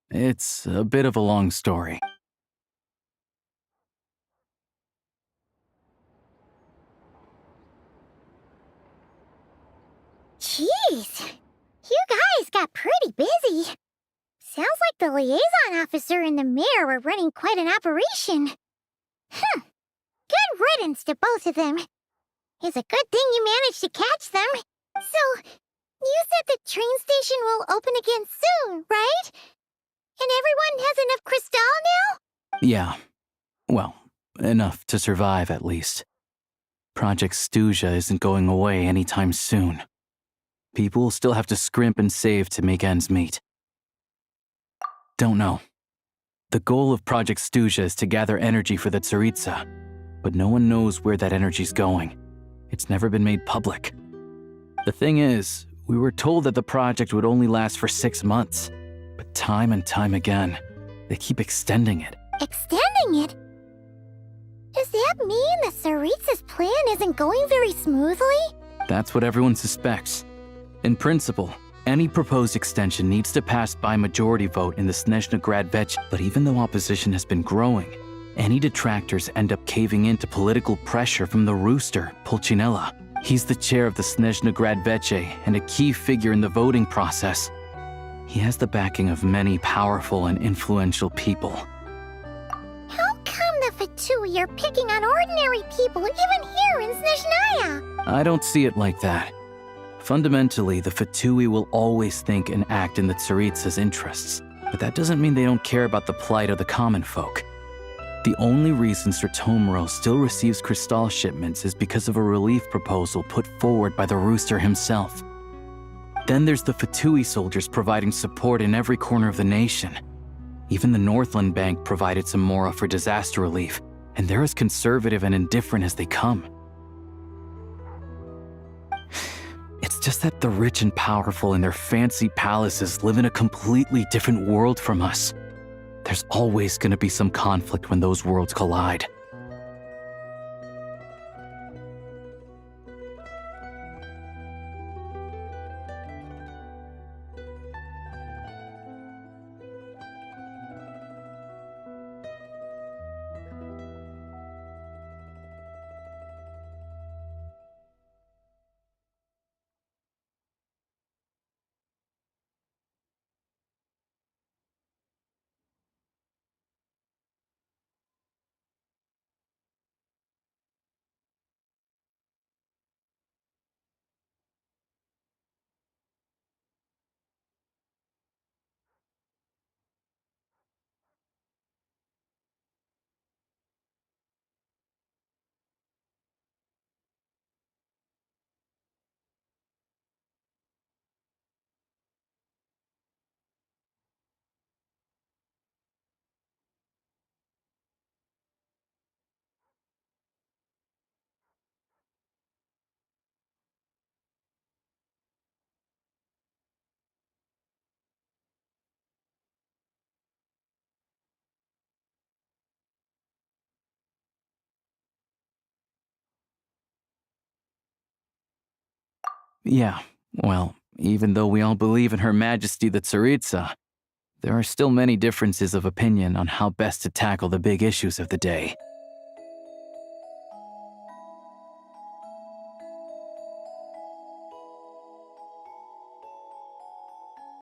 It's a bit of a long story. Jeez, you guys got pretty busy. Sounds like the liaison officer and the mayor were running quite an operation. Good riddance to both of them. It's a good thing you managed to catch them. So, you said the train station will open again soon, right? And everyone has enough crystal now? Yeah. Well, enough to survive at least. Project Stuja isn't going away anytime soon. People will still have to scrimp and save to make ends meet. Don't know. The goal of Project Stuja is to gather energy for the Tsaritsa, but no one knows where that energy's going. It's never been made public. The thing is, we were told that the project would only last for 6 months, but time and time again, they keep extending it. Extending it? Does that mean the Tsaritsa's plan isn't going very smoothly? That's what everyone suspects. In principle, any proposed extension needs to pass by majority vote in the Snezhna Grad Veche, but even though opposition has been growing, any detractors end up caving in to political pressure from the rooster, Pulcinella. He's the chair of the Snezhna Grad Veche and a key figure in the voting process. He has the backing of many powerful and influential people. How come the Fatui are picking on ordinary people even here in Snezhnaya? I don't see it like that. Fundamentally, the Fatui will always think and act in the Tsaritsa's interests, but that doesn't mean they don't care about the plight of the common folk. The only reason Stratomiro still receives Crystal shipments is because of a relief proposal put forward by the Rooster himself. Then there's the Fatui soldiers providing support in every corner of the nation. Even the Northland Bank provided some mora for disaster relief, and they're as conservative and indifferent as they come. It's just that the rich and powerful in their fancy palaces live in a completely different world from us. There's always going to be some conflict when those worlds collide. Yeah, well, even though we all believe in Her Majesty the Tsaritsa, there are still many differences of opinion on how best to tackle the big issues of the day.